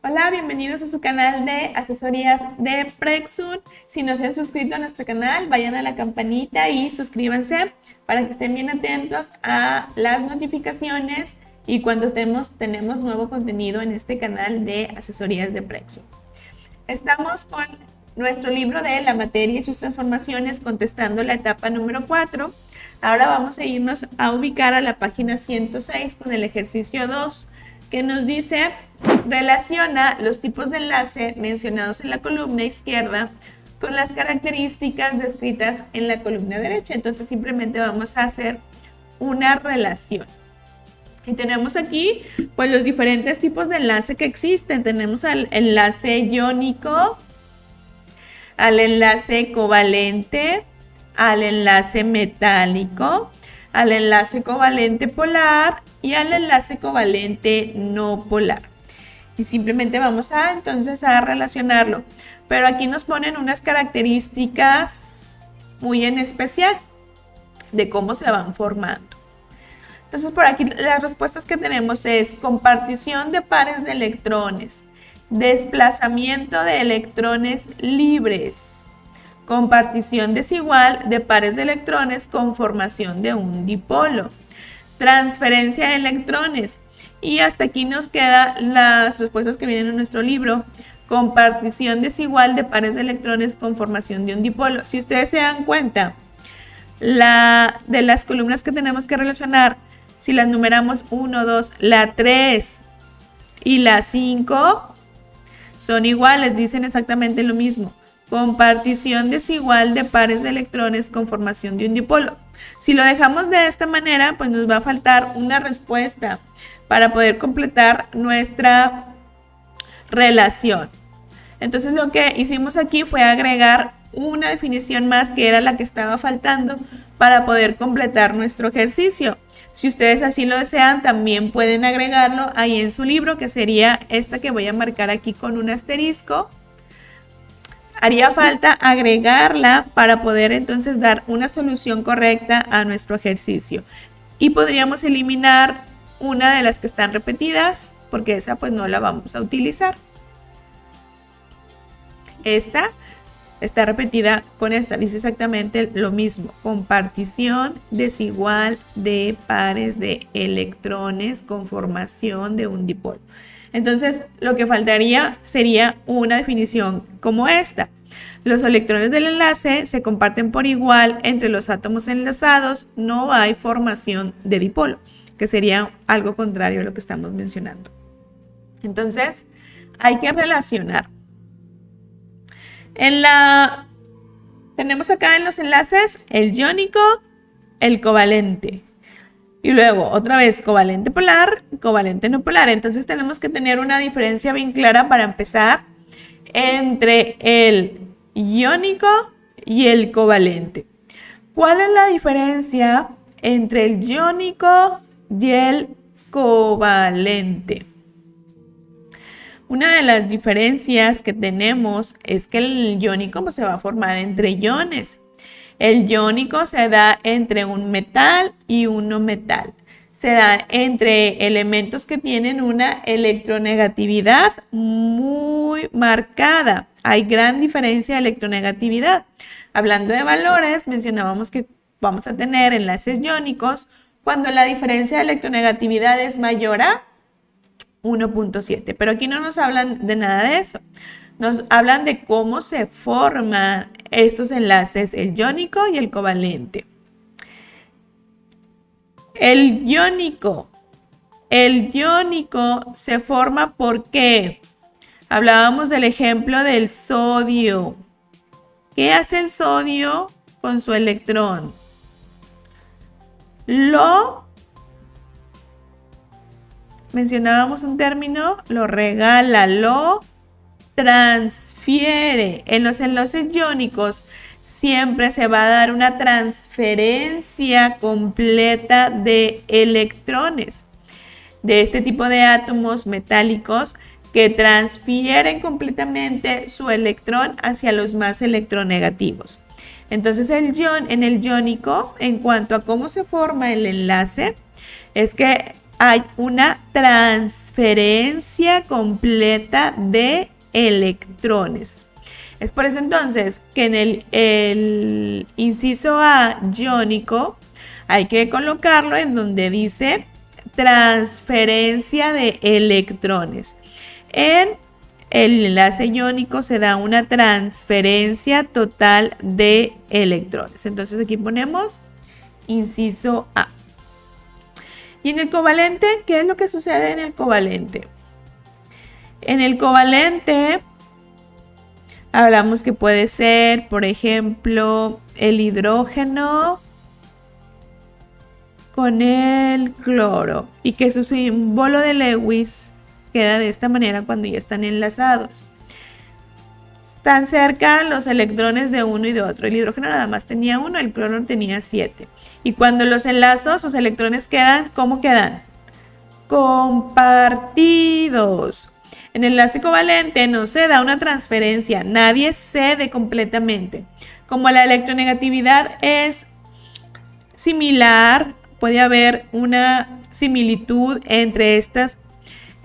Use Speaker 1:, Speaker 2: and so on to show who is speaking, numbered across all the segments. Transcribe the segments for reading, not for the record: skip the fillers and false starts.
Speaker 1: Hola, bienvenidos a su canal de asesorías de Prexun. Si no se han suscrito a nuestro canal, vayan a la campanita y suscríbanse para que estén bien atentos a las notificaciones y cuando tenemos nuevo contenido en este canal de asesorías de Prexun. Estamos con nuestro libro de la materia y sus transformaciones, contestando la etapa número 4. Ahora vamos a irnos a ubicar a la página 106 con el ejercicio 2, que nos dice: relaciona los tipos de enlace mencionados en la columna izquierda con las características descritas en la columna derecha. Entonces simplemente vamos a hacer una relación. Y tenemos aquí pues los diferentes tipos de enlace que existen. Tenemos al enlace iónico, al enlace covalente, al enlace metálico, al enlace covalente polar y al enlace covalente no polar. Y simplemente vamos a entonces a relacionarlo. Pero aquí nos ponen unas características muy en especial de cómo se van formando. Entonces por aquí las respuestas que tenemos es compartición de pares de electrones, desplazamiento de electrones libres, compartición desigual de pares de electrones con formación de un dipolo, transferencia de electrones. Y hasta aquí nos quedan las respuestas que vienen en nuestro libro. Compartición desigual de pares de electrones con formación de un dipolo. Si ustedes se dan cuenta, de las columnas que tenemos que relacionar, si las numeramos 1, 2, la 3 y la 5 son iguales, dicen exactamente lo mismo. Compartición desigual de pares de electrones con formación de un dipolo. Si lo dejamos de esta manera, pues nos va a faltar una respuesta para poder completar nuestra relación. Entonces lo que hicimos aquí fue agregar una definición más, que era la que estaba faltando para poder completar nuestro ejercicio. Si ustedes así lo desean, también pueden agregarlo ahí en su libro, que sería esta que voy a marcar aquí con un asterisco. Haría falta agregarla para poder entonces dar una solución correcta a nuestro ejercicio. Y podríamos eliminar una de las que están repetidas, porque esa pues no la vamos a utilizar. Esta está repetida con esta, dice exactamente lo mismo: compartición desigual de pares de electrones con formación de un dipolo. Entonces lo que faltaría sería una definición como esta: los electrones del enlace se comparten por igual entre los átomos enlazados, no hay formación de dipolo, que sería algo contrario a lo que estamos mencionando. Entonces hay que relacionar. Tenemos acá en los enlaces el iónico, el covalente. Y luego otra vez covalente polar, covalente no polar. Entonces tenemos que tener una diferencia bien clara para empezar entre el iónico y el covalente. ¿Cuál es la diferencia entre el iónico y el covalente? Una de las diferencias que tenemos es que el iónico pues, se va a formar entre iones. El iónico se da entre un metal y un no metal. Se da entre elementos que tienen una electronegatividad muy marcada. Hay gran diferencia de electronegatividad. Hablando de valores, mencionábamos que vamos a tener enlaces iónicos cuando la diferencia de electronegatividad es mayor a 1.7. Pero aquí no nos hablan de nada de eso. Nos hablan de cómo se forman estos enlaces, el iónico y el covalente. El iónico se forma porque hablábamos del ejemplo del sodio. ¿Qué hace el sodio con su electrón? Mencionábamos un término, lo regala, lo transfiere. En los enlaces iónicos siempre se va a dar una transferencia completa de electrones de este tipo de átomos metálicos que transfieren completamente su electrón hacia los más electronegativos. Entonces en el iónico, en cuanto a cómo se forma el enlace, es que hay una transferencia completa de electrones. Es por eso entonces que en el inciso A iónico hay que colocarlo en donde dice transferencia de electrones. En el enlace iónico se da una transferencia total de electrones. Entonces aquí ponemos inciso A. Y en el covalente, ¿qué es lo que sucede en el covalente? En el covalente hablamos que puede ser, por ejemplo, el hidrógeno con el cloro y que su símbolo de Lewis queda de esta manera cuando ya están enlazados. Están cerca los electrones de uno y de otro. El hidrógeno nada más tenía 1, el cloro tenía 7. Y cuando los enlazo, sus electrones quedan, ¿cómo quedan? Compartidos. En el enlace covalente no se da una transferencia, nadie cede completamente. Como la electronegatividad es similar, puede haber una similitud entre estos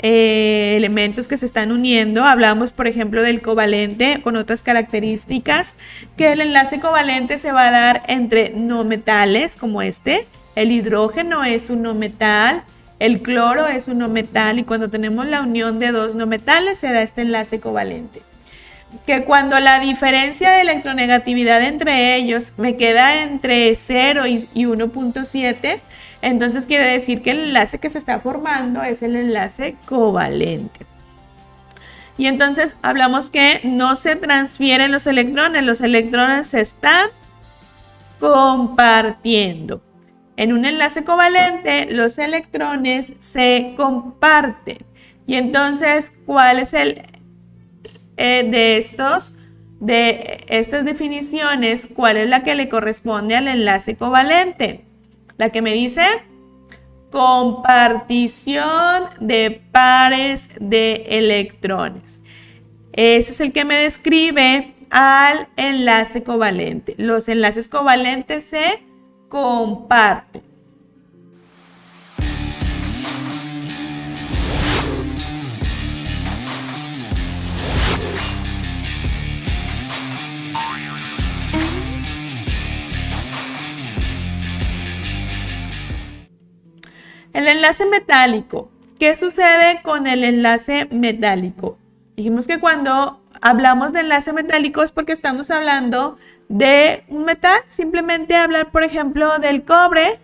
Speaker 1: elementos que se están uniendo. Hablamos, por ejemplo, del covalente con otras características, que el enlace covalente se va a dar entre no metales como este. El hidrógeno es un no metal, el cloro es un no metal, y cuando tenemos la unión de dos no metales se da este enlace covalente. Que cuando la diferencia de electronegatividad entre ellos me queda entre 0 y 1.7, entonces quiere decir que el enlace que se está formando es el enlace covalente. Y entonces hablamos que no se transfieren los electrones se están compartiendo. En un enlace covalente los electrones se comparten. Y entonces, ¿cuál es el de estas definiciones, cuál es la que le corresponde al enlace covalente? La que me dice compartición de pares de electrones. Ese es el que me describe al enlace covalente. Los enlaces covalentes se comparten. El enlace metálico. ¿Qué sucede con el enlace metálico? Dijimos que cuando hablamos de enlace metálico es porque estamos hablando de un metal. Simplemente hablar, por ejemplo, del cobre,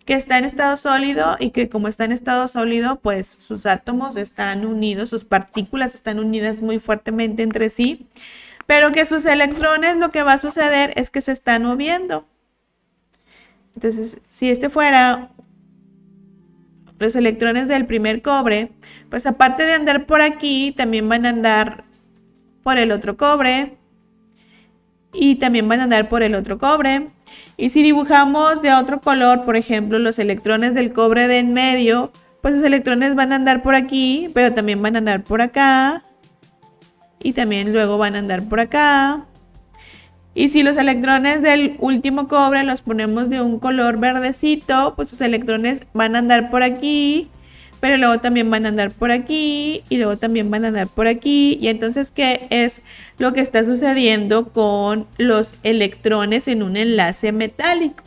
Speaker 1: que está en estado sólido y que como está en estado sólido, pues sus átomos están unidos, sus partículas están unidas muy fuertemente entre sí, pero que sus electrones, lo que va a suceder es que se están moviendo. Entonces, si este fuera los electrones del primer cobre, pues aparte de andar por aquí, también van a andar por el otro cobre y también van a andar por el otro cobre. Y si dibujamos de otro color, por ejemplo, los electrones del cobre de en medio, pues los electrones van a andar por aquí, pero también van a andar por acá y también luego van a andar por acá. Y si los electrones del último cobre los ponemos de un color verdecito, pues sus electrones van a andar por aquí, pero luego también van a andar por aquí y luego también van a andar por aquí. Y entonces, ¿qué es lo que está sucediendo con los electrones en un enlace metálico?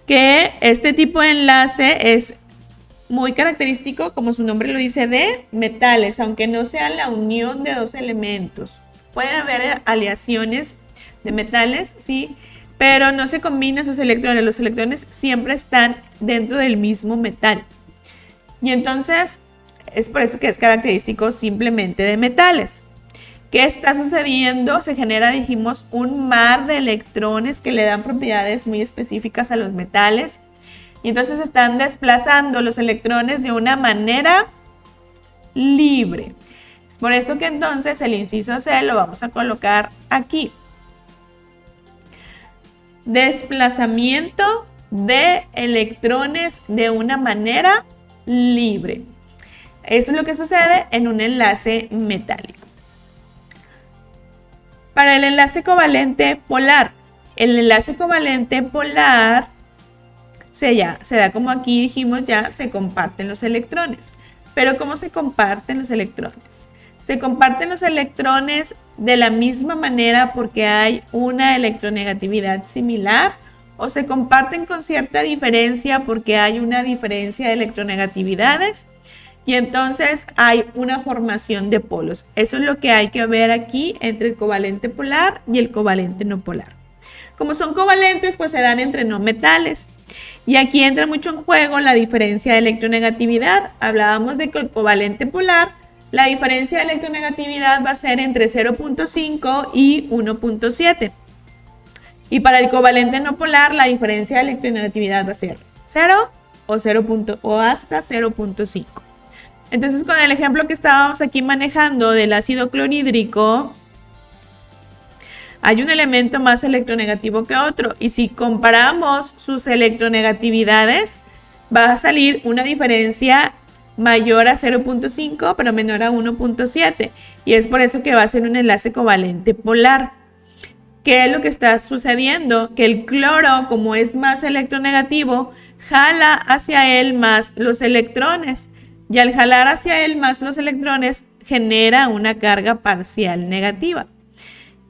Speaker 1: Que este tipo de enlace es muy característico, como su nombre lo dice, de metales, aunque no sea la unión de dos elementos. Puede haber aleaciones de metales, sí, pero no se combinan sus electrones. Los electrones siempre están dentro del mismo metal. Y entonces es por eso que es característico simplemente de metales. ¿Qué está sucediendo? Se genera, dijimos, un mar de electrones que le dan propiedades muy específicas a los metales. Y entonces están desplazando los electrones de una manera libre. Es por eso que entonces el inciso C lo vamos a colocar aquí. Desplazamiento de electrones de una manera libre. Eso es lo que sucede en un enlace metálico. Para el enlace covalente polar. El enlace covalente polar se da como aquí dijimos ya, se comparten los electrones. Pero ¿cómo se comparten los electrones? Se comparten los electrones de la misma manera porque hay una electronegatividad similar, o se comparten con cierta diferencia porque hay una diferencia de electronegatividades y entonces hay una formación de polos. Eso es lo que hay que ver aquí entre el covalente polar y el covalente no polar. Como son covalentes, pues se dan entre no metales. Y aquí entra mucho en juego la diferencia de electronegatividad. Hablábamos de que el covalente polar, la diferencia de electronegatividad va a ser entre 0.5 y 1.7. Y para el covalente no polar, la diferencia de electronegatividad va a ser 0 o hasta 0.5. Entonces, con el ejemplo que estábamos aquí manejando del ácido clorhídrico, hay un elemento más electronegativo que otro. Y si comparamos sus electronegatividades, va a salir una diferencia mayor a 0.5, pero menor a 1.7. Y es por eso que va a ser un enlace covalente polar. ¿Qué es lo que está sucediendo? Que el cloro, como es más electronegativo, jala hacia él más los electrones. Y al jalar hacia él más los electrones, genera una carga parcial negativa.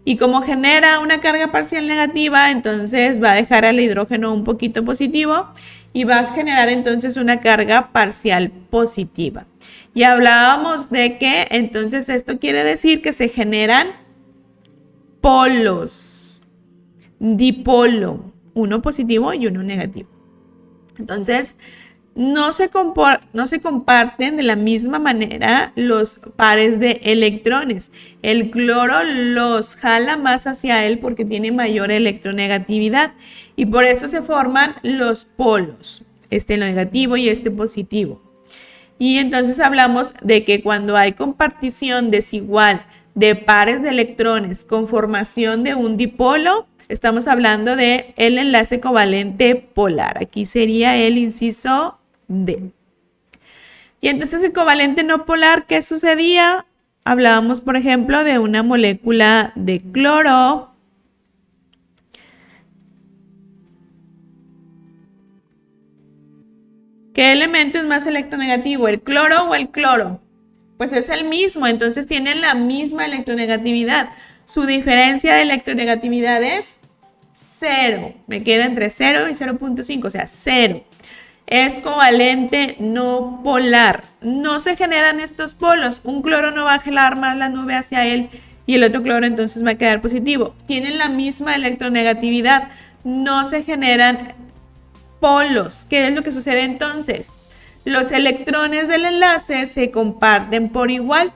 Speaker 1: Y como genera una carga parcial negativa, entonces va a dejar al hidrógeno un poquito positivo y va a generar entonces una carga parcial positiva. Y hablábamos de que entonces esto quiere decir que se generan polos, dipolo, uno positivo y uno negativo. Entonces, no se comparten de la misma manera los pares de electrones. El cloro los jala más hacia él porque tiene mayor electronegatividad y por eso se forman los polos, este negativo y este positivo. Y entonces hablamos de que cuando hay compartición desigual de pares de electrones con formación de un dipolo, estamos hablando de el enlace covalente polar. Aquí sería el inciso D. Y entonces el covalente no polar, ¿qué sucedía? Hablábamos, por ejemplo, de una molécula de cloro. ¿Qué elemento es más electronegativo, el cloro o el cloro? Pues es el mismo, entonces tienen la misma electronegatividad. Su diferencia de electronegatividad es 0. Me queda entre 0 y 0.5, o sea, 0. Es covalente no polar. No se generan estos polos. Un cloro no va a jalar más la nube hacia él y el otro cloro entonces va a quedar positivo. Tienen la misma electronegatividad. No se generan polos. ¿Qué es lo que sucede entonces? Los electrones del enlace se comparten por igual.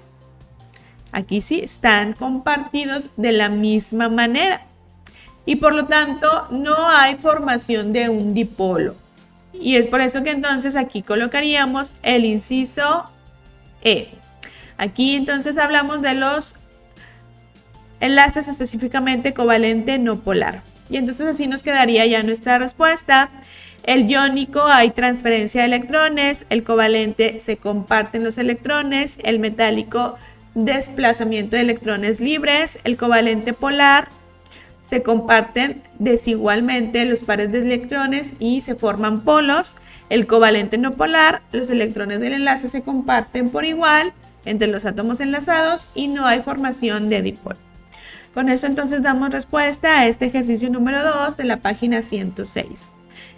Speaker 1: Aquí sí están compartidos de la misma manera. Y por lo tanto no hay formación de un dipolo. Y es por eso que entonces aquí colocaríamos el inciso E. Aquí entonces hablamos de los enlaces específicamente covalente no polar. Y entonces así nos quedaría ya nuestra respuesta. El iónico hay transferencia de electrones, el covalente se comparten los electrones, el metálico desplazamiento de electrones libres, el covalente polar se comparten desigualmente los pares de electrones y se forman polos. El covalente no polar, los electrones del enlace se comparten por igual entre los átomos enlazados y no hay formación de dipolo. Con eso entonces damos respuesta a este ejercicio número 2 de la página 106.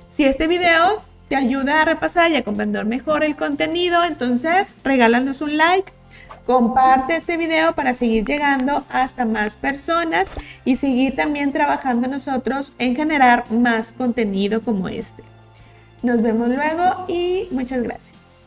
Speaker 1: Si este video te ayuda a repasar y a comprender mejor el contenido, entonces regálanos un like, comparte este video para seguir llegando hasta más personas y seguir también trabajando nosotros en generar más contenido como este. Nos vemos luego y muchas gracias.